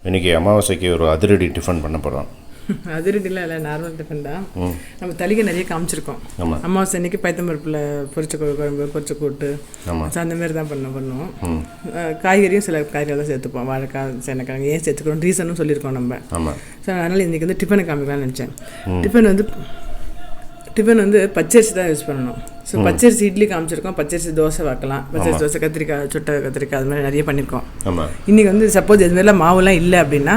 இன்றைக்கி அமாவாசைக்கு ஒரு அதிரடி டிஃபன் பண்ண போகிறோம். அதிரடிலாம் இல்லை, நார்மல் டிஃபன் தான். நம்ம தலிகை நிறைய காமிச்சிருக்கோம். அமாவாசை அன்றைக்கி பைத்தம்பருப்பில் பொரிச்ச குழம்பு, பொரிச்ச கூட்டு, அந்த மாதிரி தான் பண்ணுவோம். காய்கறியும் சில காய்கறிகள் தான் சேர்த்துப்போம். வாழைக்காய், சேனக்கிழங்கு ஏன் சேர்த்துக்கிறோம் ரீசனும் சொல்லியிருக்கோம் நம்ம. ஸோ அதனால் இன்றைக்கி வந்து டிஃபனை காமிக்கலாம்னு நினச்சேன். டிஃபன் வந்து பச்சரிசி தான் யூஸ் பண்ணணும். ஸோ பச்சரிசி இட்லி காமிச்சிருக்கோம், பச்சரிசி தோசை வைக்கலாம், பச்சரிசி தோசை, கத்திரிக்காய், சொட்டை கத்திரிக்காய், அது மாதிரி நிறைய பண்ணியிருக்கோம். இன்றைக்கி வந்து சப்போஸ் இது மாதிரிலாம் மாவுலாம் இல்லை அப்படின்னா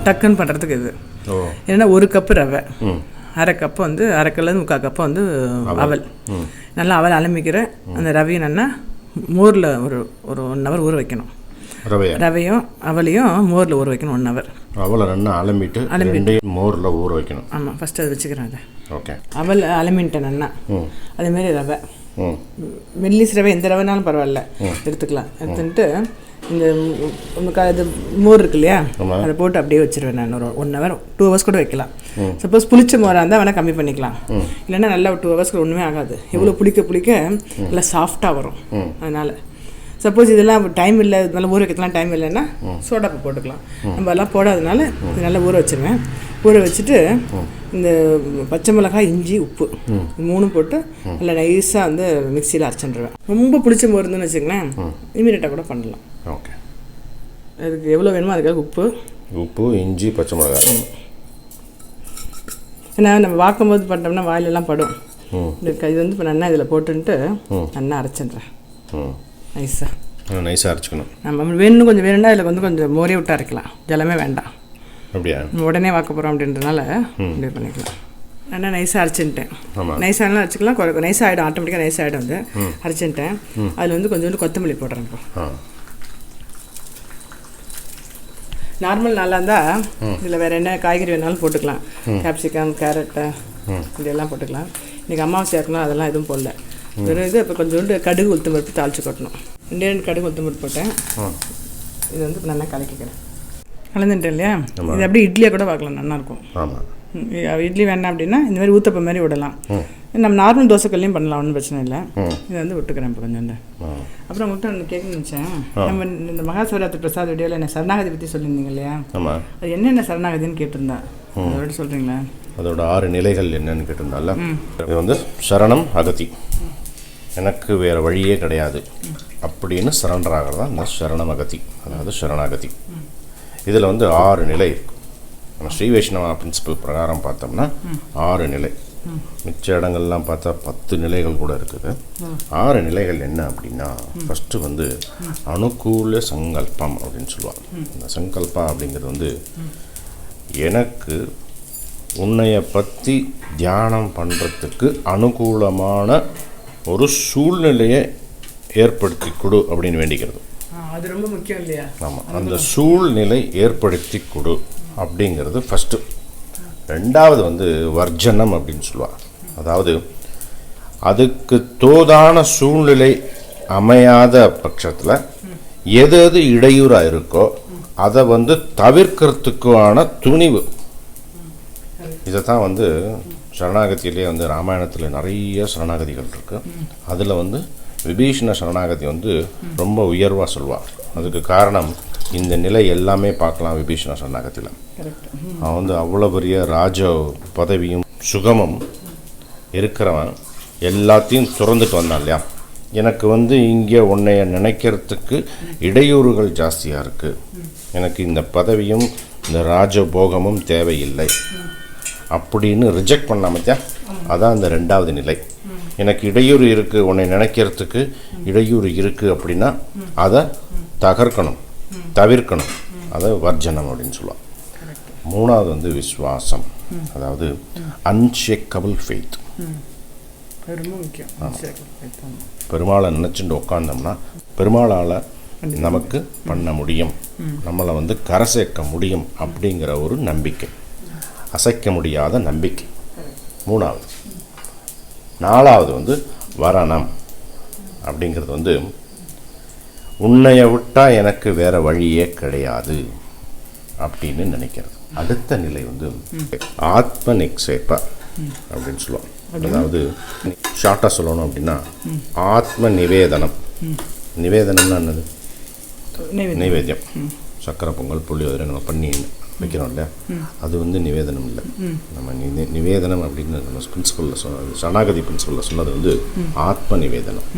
டக்குன்னு பண்ணுறதுக்கு இது ஏன்னா 1 கப்பு ரவை, 1/2 கப்பு வந்து 1/2 கல்லேருந்து 3/4 கப்பு வந்து அவல். நல்லா அவல் அலம்பிக்கிற அந்த ரவையும் நல்லா மோரில் ஒரு 1 ஹவர் ஊற வைக்கணும். ரவையும் அவளையும் மோரில் ஊற வைக்கணும் 1 ஹவர். அவலை நல்லா அலம்பிட்டு மோரில் ஊற வைக்கணும். ஆமாம், ஃபஸ்ட்டு அதை வச்சுக்கிறேன். அதை ஓகே, அவல் அலம்பின்ட்டேன் நல்லா. அதேமாரி ரவை, மெல்லிஸ் ரவை எந்த ரவைனாலும் பரவாயில்ல எடுத்துக்கலாம். எடுத்துட்டு இந்த இது மோர் இருக்கு இல்லையா, அதை போட்டு அப்படியே வச்சுருவேன் நான். ஒரு 1 ஹவர் 2 ஹவர்ஸ் கூட வைக்கலாம். சப்போஸ் புளிச்ச மோராக இருந்தால் வேணால் கம்மி பண்ணிக்கலாம். இல்லைன்னா நல்லா 2 ஹவர்ஸ்க்கு ஒன்றுமே ஆகாது. எவ்வளோ புளிக்க நல்லா சாஃப்டாக வரும். அதனால் சப்போஸ் இதெல்லாம் டைம் இல்லை, இதெல்லாம் ஊற வைக்கலாம் டைம் இல்லைன்னா சோடாப்பு போட்டுக்கலாம். நம்ம எல்லாம் போடாதனால இது நல்லா ஊற வச்சுருவேன். ஊற வச்சுட்டு இந்த பச்சை மிளகாய், இஞ்சி, உப்பு 3 போட்டு நல்லா நைஸாக வந்து மிக்சியில் அரைச்சிட்டுருவேன். ரொம்ப பிடிச்ச மோர் இருந்துன்னு வச்சுக்கங்களேன், இமீடியட்டாக கூட பண்ணலாம். ஓகே, அதுக்கு எவ்வளோ வேணுமோ அதுக்காக உப்பு, இஞ்சி, பச்சை மிளகாய். ஏன்னா நம்ம வாக்கும்போது பண்ணிட்டோம்னா வாயிலெல்லாம் படும். இது வந்து இப்போ நல்லா இதில் போட்டுன்ட்டு நல்லா அரைச்சிட்றேன். நைஸாக அரைச்சிக்கணும். நம்ம வேணும் கொஞ்சம் வேணும்னா இதில் வந்து கொஞ்சம் மோரே விட்டு அரைக்கலாம், ஜலமே வேண்டாம். அப்படியா? உடனே வாக்க போகிறோம் அப்படின்றதுனால இப்படி பண்ணிக்கலாம். நல்லா நைஸாக அரைச்சின்ட்டேன். நைஸாகலாம் அரைச்சிக்கலாம், நைஸாக ஆகிடும், ஆட்டோமேட்டிக்காக நைஸாக ஆகிடும். வந்து அரைச்சின்ட்டேன். அதில் வந்து கொஞ்சோண்டு கொத்தமல்லி போடுறேன். இப்போ நார்மல் நல்லா இருந்தால் இதில் வேறு என்ன காய்கறி வேணாலும் போட்டுக்கலாம். கேப்சிகம், கேரட்டு இதெல்லாம் போட்டுக்கலாம். இன்றைக்கி அமாவாசை இருக்கணும், அதெல்லாம் எதுவும் போடல. வெறும் இது இப்போ கொஞ்சோண்டு கடுகு, உளுத்தம் பருப்பு தாளித்து கொட்டணும். 2 கடுகு, உளுத்தம் பருப்பு போட்டேன். இது வந்து நல்லா கலக்கிக்கிறேன். கலந்துட்டேன் இல்லையா, இது அப்படியே இட்லியாக கூட பார்க்கலாம், நல்லாயிருக்கும். இட்லி வேண்டாம் அப்படின்னா இந்த மாதிரி ஊத்தப்பம் மாதிரி விடலாம். நம்ம நார்மல் தோசைக்கல்லையும் பண்ணலாம், ஒன்றும் பிரச்சனை இல்லை. இதை வந்து விட்டுக்கிறேன் இப்போ கொஞ்சம். அப்புறம் உங்கள்கிட்ட ஒன்று கேட்கணும்னு நினச்சேன். நம்ம இந்த மகாசிவராத்திரி பிரசாத் வீடியோவில் என்ன சரணாகதி பற்றி சொல்லியிருந்தீங்க இல்லையா, அது என்னென்ன சரணாகதின்னு கேட்டிருந்தா அதோட சொல்கிறீங்களா? அதோட 6 நிலைகள் என்னன்னு கேட்டிருந்தால, இது வந்து சரணம் அகதி, எனக்கு வேறு வழியே கிடையாது அப்படின்னு சரண்டர் ஆகிறது தான் இந்த சரணமகதி, அதாவது சரணாகதி. இதில் வந்து 6 நிலை இருக்குது. நம்ம ஸ்ரீ வைஷ்ணவா பிரின்சிபல் பிரகாரம் பார்த்தோம்னா 6 நிலை. மிச்ச இடங்கள்லாம் பார்த்தா 10 நிலைகள் கூட இருக்குது. 6 நிலைகள் என்ன அப்படின்னா, ஃபஸ்ட்டு வந்து அனுகூல சங்கல்பம் அப்படின்னு சொல்லுவாங்க. இந்த சங்கல்பா அப்படிங்கிறது வந்து எனக்கு உன்னைய பற்றி தியானம் பண்ணுறதுக்கு அனுகூலமான ஒரு சூழ்நிலையை ஏற்படுத்தி கொடு அப்படின்னு வேண்டிக்கிறது. அது ரொம்ப முக்கியம் இல்லையா? ஆமாம், அந்த சூழ்நிலை ஏற்படுத்தி கொடு அப்படிங்கிறது ஃபஸ்ட்டு. 2வது வந்து வர்ஜனம் அப்படின்னு சொல்லுவாள். அதாவது அதுக்கு தோதான சூழ்நிலை அமையாத பட்சத்தில் எது எது இடையூறாக இருக்கோ அதை வந்து தவிர்க்கிறதுக்கான துணிவு. இதை தான் வந்து சரணாகதியிலே வந்து ராமாயணத்தில் நிறைய சரணாகதிகள் இருக்குது. அதில் வந்து விபீஷண சரணாகதி வந்து ரொம்ப உயர்வாக சொல்வார். அதுக்கு காரணம் இந்த நிலை எல்லாமே பார்க்கலாம் விபீஷண சரணாகதியில். அவன் வந்து அவ்வளோ பெரிய ராஜ பதவியும் சுகமும் இருக்கிறவன் எல்லாத்தையும் துறந்துட்டு வந்தான் இல்லையா. எனக்கு வந்து இங்கே உன்னைய நினைக்கிறதுக்கு இடையூறுகள் ஜாஸ்தியாக இருக்குது, எனக்கு இந்த பதவியும் இந்த ராஜபோகமும் தேவையில்லை அப்படின்னு ரிஜெக்ட் பண்ணாமத்தியா. அதான் அந்த 2வது நிலை. எனக்கு இடையூறு இருக்குது, உன்னை நினைக்கிறதுக்கு இடையூறு இருக்குது அப்படின்னா அதை தகர்க்கணும், தவிர்க்கணும். அதை வர்ஜனம் அப்படின்னு சொல்லுவாள். 3வது வந்து விஸ்வாசம், அதாவது அன்ஷேக்கபிள் ஃபெய்த். பெருமாளை நினச்சிட்டு உட்காந்தோம்னா பெருமாளால் நமக்கு பண்ண முடியும், நம்மளை வந்து கரை சேர்க்க முடியும் அப்படிங்கிற ஒரு நம்பிக்கை, அசைக்க முடியாத நம்பிக்கை. 3வது. 4வது வந்து வரணம் அப்படிங்கிறது வந்து உன்னைய விட்டால் எனக்கு வேறு வழியே கிடையாது அப்படின்னு நினைக்கிறது. அடுத்த நிலை வந்து ஆத்ம நிக்ஷேப அப்படின்னு சொல்லுவோம். அதாவது ஷார்ட்டாக சொல்லணும் அப்படின்னா ஆத்ம நிவேதனம். நிவேதனம்னா என்னது? நைவேத்தியம். சக்கரை பொங்கல் புளியோதரை நம்ம பண்ணி வைக்கிறோம் இல்லையா, அது வந்து நிவேதனம் இல்லை. நம்ம நிவேதனம் அப்படின்னு நம்ம பிரின்சிபலில் சொன்னது, சரணாகதி பிரின்சிபலில் சொன்னது வந்து ஆத்ம நிவேதனம்.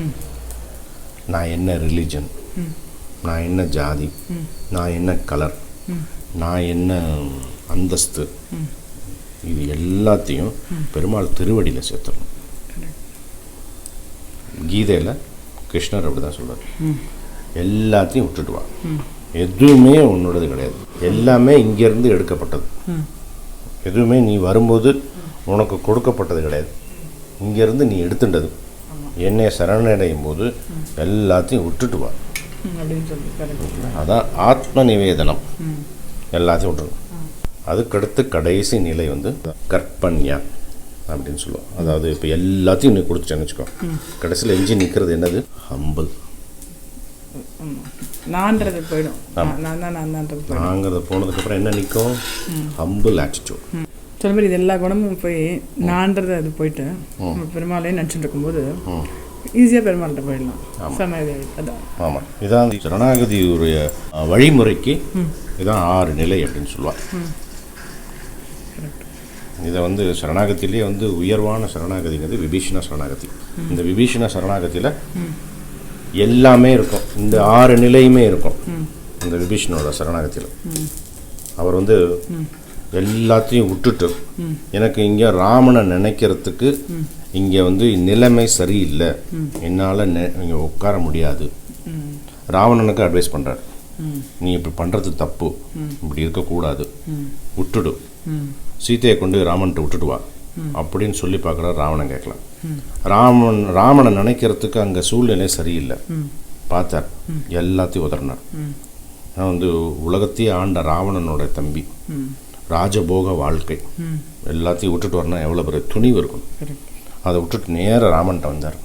நான் என்ன ரிலீஜன், நான் என்ன ஜாதி, நான் என்ன கலர், நான் என்ன அந்தஸ்து, இது எல்லாத்தையும் பெருமாள் திருவடியில் சேர்த்துடணும். கீதையில் கிருஷ்ணர் அப்படி தான் சொல்கிறார், எல்லாத்தையும் விட்டுட்டு வா, எதுவுமே உன்னோடது கிடையாது, எல்லாமே இங்கேருந்து எடுக்கப்பட்டது, எதுவுமே நீ வரும்போது உனக்கு கொடுக்கப்பட்டது கிடையாது, இங்கேருந்து நீ எடுத்துட்டது. என்னை சரணடையும் போது எல்லாத்தையும் விட்டுட்டு வா. அதான் ஆத்ம நிவேதனம், எல்லாத்தையும் விட்டுருணும். அதுக்கடுத்து கடைசி நிலை வந்து கற்பன்யா அப்படின்னு சொல்லுவோம். அதாவது இப்போ எல்லாத்தையும் நீ கொடுத்துட்டேன்னு வச்சுக்கோ, கடைசியில் எஞ்சி நிற்கிறது என்னது? ஹம்பிள். நான்றது போயிடும். நாங்கிறது போனதுக்கப்புறம் என்ன நிற்கும்? Humble attitude. சொல்ல மாதிரி இது எல்லா குணமும் போய் நான்றது அது போயிட்டு பெருமாளையே நினச்சிட்டு இருக்கும்போது ஈஸியாக பெருமாள்கிட்ட போயிடலாம். அதான் ஆமாம், இதான் சரணாகதியுடைய வழிமுறைக்கு இதான் 6 நிலை அப்படின்னு சொல்லுவாள். இதை வந்து சரணாகத்திலே வந்து உயர்வான சரணாகதிங்கிறது விபீஷண சரணாகதி. இந்த விபீஷண சரணாகதியில் எல்லாமே இருக்கும், இந்த 6 நிலையுமே இருக்கும். இந்த விபீஷணோட சரணாகதியில் அவர் வந்து எல்லாத்தையும் விட்டுட்டு, எனக்கு இங்கே ராமனை நினைக்கிறதுக்கு இங்கே வந்து நிலைமை சரியில்லை, என்னால் இங்கே உட்கார முடியாது. ராவணனுக்கு அட்வைஸ் பண்ணுறார், நீ இப்படி பண்ணுறது தப்பு, இப்படி இருக்கக்கூடாது, விட்டுடு, சீதையை கொண்டு ராமன்ட்டு விட்டுட்டு வா அப்படின்னு சொல்லி பார்க்குறார். ராவணன் கேட்கலாம். ராமனை நினைக்கிறதுக்கு அங்கே சூழ்நிலை சரியில்லை, பார்த்தார், எல்லாத்தையும் உதறினார். ஆனால் வந்து உலகத்தையே ஆண்ட ராவணனோட தம்பி, ராஜபோக வாழ்க்கை, எல்லாத்தையும் விட்டுட்டு வரணும், எவ்வளோ பெரிய துணிவு இருக்கும். அதை விட்டுட்டு நேராக ராமன்ட்ட வந்தார்.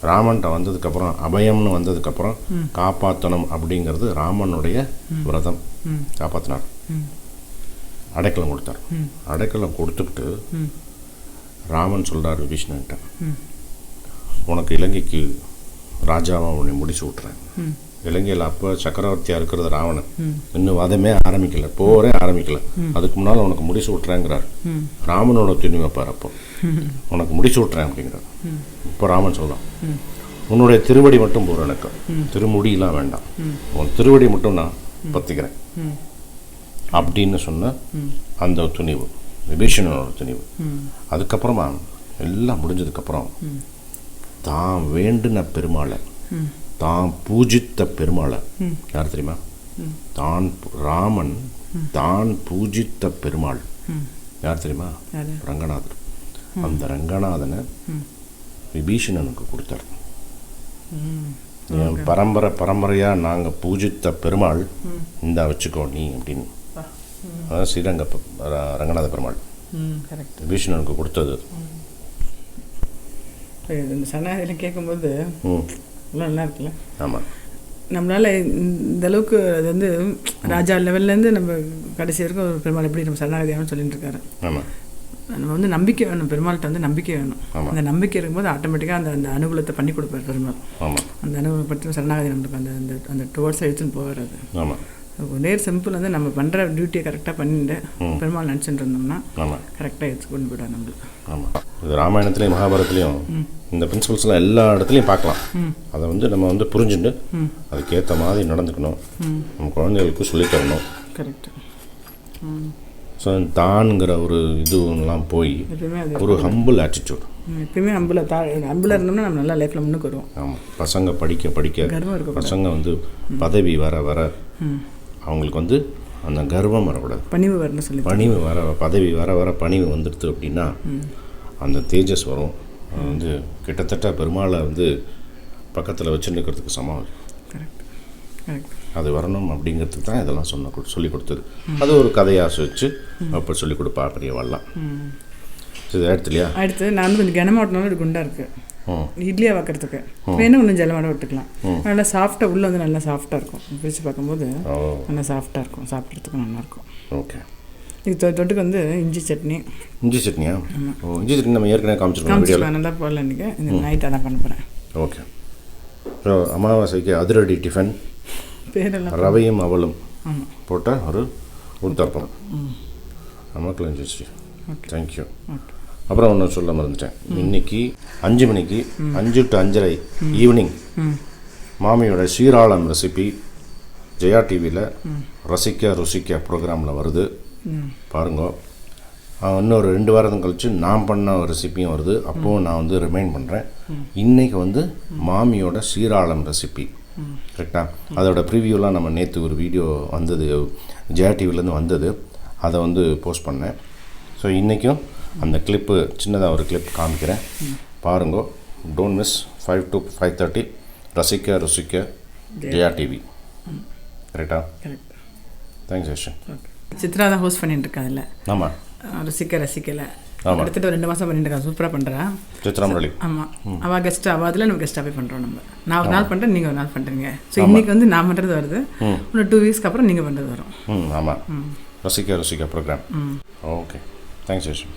ராமன்ட்ட வந்ததுக்கப்புறம் அபயம்னு வந்ததுக்கப்புறம் காப்பாற்றணும் அப்படிங்கிறது ராமனுடைய விரதம். காப்பாற்றினார், அடைக்கலம் கொடுத்தார். அடைக்கலம் கொடுத்துக்கிட்டு ராமன் சொல்கிறார் விபீஷணன்ட்ட, உனக்கு இலங்கைக்கு ராஜாவாக உன்னை முடிச்சு விட்றேன். இலங்கையில் அப்போ சக்கரவர்த்தியாக இருக்கிறது ராவணன், இன்னும் வதமே ஆரம்பிக்கல, போரே ஆரம்பிக்கல, அதுக்கு முன்னால் உனக்கு முடிச்சு விட்றேங்கிறார். ராமனோட துணிவை பாரு, அப்போ உனக்கு முடிச்சு விட்றேன் அப்படிங்கிறார். இப்போ ராமன் சொல்கிறான், உன்னுடைய திருவடி மட்டும் போகிற, எனக்கு திருமுடியெலாம் வேண்டாம், உன் திருவடி மட்டும் நான் பற்றிக்கிறேன் அப்படின்னு சொன்ன அந்த துணிவு விபீஷணனோட துணிவு. அதுக்கப்புறமா எல்லாம் முடிஞ்சதுக்கப்புறம் தான் வேண்டின பெருமாளை, தான் பூஜித்த பெருமாளை, யார் தெரியுமா? ராமன் தான் பூஜித்த பெருமாள் யார் தெரியுமா? ரங்கநாதர். அந்த ரங்கநாதனை விபீஷணனுக்கு கொடுத்தார். பரம்பரையாக நாங்கள் பூஜித்த பெருமாள் இந்தா வச்சுக்கோ நீ அப்படின்னு. அதான் ஸ்ரீரங்க ரங்கநாத பெருமாள் விபீஷணனுக்கு கொடுத்தது. இந்த சரணாகதியில் கேட்கும்போது நல்லா இருக்குல்ல. ஆமாம், நம்மளால் இந்த அளவுக்கு அது வந்து ராஜா லெவல்லேருந்து நம்ம கடைசி வரைக்கும் ஒரு பெருமாள் எப்படி நம்ம சரணாகதியாகனு சொல்லிட்டு இருக்காரு. ஆமாம், நம்ம வந்து நம்பிக்கை வேணும், பெருமாள்கிட்ட வந்து நம்பிக்கை வேணும். அந்த நம்பிக்கை இருக்கும்போது ஆட்டோமேட்டிக்காக அந்த அனுகூலத்தை பண்ணி கொடுப்பார் பெருமாள். ஆமாம், அந்த அனுகூலப்படுத்தி சரணாகதி நம்மளுக்கு அந்த டுவர்ட்ஸை எடுத்துன்னு போவார். அது ஆமாம், நேர் சிம்பிள் வந்து நம்ம பண்ணுற டியூட்டியை கரெக்டாக பண்ணிட்டு பெருமாள் நினச்சிட்டு இருந்தோம்னா கரெக்டாக எடுத்து கொண்டு போய்டா நம்மளுக்கு. ஆமாம், இது ராமாயணத்துலேயும் மகாபாரதத்துலேயும் இந்த பிரின்சிபல்ஸ்லாம் எல்லா இடத்துலையும் பார்க்கலாம். அதை வந்து நம்ம வந்து புரிஞ்சுட்டு அதுக்கேற்ற மாதிரி நடந்துக்கணும், நம்ம குழந்தைகளுக்கு சொல்லித்தரணும். கரெக்டு. ஸோ தான்ங்கிற ஒரு இதுலாம் போய் ஒரு ஹம்பிள் ஆட்டிடியூட், எப்பயுமே ஹம்பிளாக இருந்தோம்னா நம்ம நல்லா லைஃப்பில் முன்னுக்கு வருவோம். ஆமாம், பசங்க படிக்க பசங்க வந்து பதவி வர வர அவங்களுக்கு வந்து அந்த கர்வம் வரக்கூடாது, பணிவு வரணும் சொல்லி, பணிவு வர பதவி வர வர பணிவு வந்துடுது அப்படின்னா அந்த தேஜஸ் வரும். அது வந்து கிட்டத்தட்ட பெருமாளை வந்து பக்கத்தில் வச்சுருக்கிறதுக்கு சமம். அது வரணும் அப்படிங்கிறதுக்கு தான் இதெல்லாம் சொல்லி கொடுத்தது. அது ஒரு கதையாக வச்சு அப்போ சொல்லிக் கொடுப்பா பெரியவாள்லாம். இது அடுத்துலையா அடுத்து நான் வந்து கொஞ்சம் கனமாட்டினாலும் ஒரு குண்டாக இருக்குது இட்லியாக வைக்கிறதுக்கு, வேணும் கொஞ்சம் ஜலமாட விட்டுக்கலாம். நல்லா சாஃப்டாக உள்ளே வந்து நல்லா சாஃப்டாக இருக்கும், பிரித்து பார்க்கும்போது நல்லா சாஃப்டாக இருக்கும், சாப்பிட்றதுக்கு நல்லாயிருக்கும். ஓகே, இது தொட்டுக்கு வந்து இஞ்சி சட்னி. இஞ்சி சட்னியா? ஓ, இஞ்சி சட்னி நம்ம ஏற்கனவே காமிச்சிருக்கோம், நல்லா போடல இன்றைக்கி, இந்த நைட்டாக தான் பண்ண போகிறேன். ஓகே, ஸோ அமாவாசைக்கு அதிரடி டிஃபன் பேரெல்லாம் ரவையும் அவலும் போட்ட ஒரு ஊத்தப்பம். நமக்கு லஞ்சிச்சு. தேங்க்யூ. அப்புறம் ஒன்று சொல்ல மறந்துட்டேன். இன்னைக்கு 5 மணிக்கு 5 to 5:30 ஈவினிங் மாமியோட சீராளம் ரெசிபி ஜெயா டிவியில் ரசிக்க ருசிக்க ப்ரோக்ராமில் வருது, பாருங்க. இன்னொரு 2 வாரம் கழித்து நான் பண்ண ஒரு ரெசிப்பியும் வருது, அப்போவும் நான் வந்து ரிமைண்ட் பண்ணுறேன். இன்றைக்கி வந்து மாமியோட சீராளம் ரெசிபி, கரெக்டாக? அதோட ப்ரிவியூலாம் நம்ம நேற்று ஒரு வீடியோ வந்தது, ஜெயா டிவிலேருந்து வந்தது, அதை வந்து போஸ்ட் பண்ணேன். ஸோ இன்றைக்கும் அந்த கிளிப்பு சின்னதாக ஒரு கிளிப் காமிக்கிறேன், பாருங்க. டோன்ட் மிஸ் 5 to 5:30 ரசிக்க ருசிக்க ஜெயா டிவி, கரெக்டா? தேங்க்ஸ் யஷன். சித்ரா தான் ஹோஸ்ட் பண்ணிட்டு இருக்கா இல்லை? ஆமாம், ரசிக்கல அடுத்துட்டு 2 மாதம் பண்ணிட்டு இருக்கா. சூப்பராக பண்ணுறா சித்ரா முரளி. ஆமாம், அவள் கெஸ்ட்டாக, அவள் அதில் நம்ம கெஸ்ட்டாகவே பண்ணுறோம். நான் ஒரு நாள் பண்ணுறேன், நீங்கள் ஒரு நாள் பண்ணுறீங்க. ஸோ இன்றைக்கி வந்து நான் பண்ணுறது வருது, இன்னும் 2 வீக்ஸ்க்கு அப்புறம் நீங்கள் பண்ணுறது வரும். ஆமாம், ரசிக்க ருசிக்க ப்ரோக்ராம். Okay, thanks யஷன்.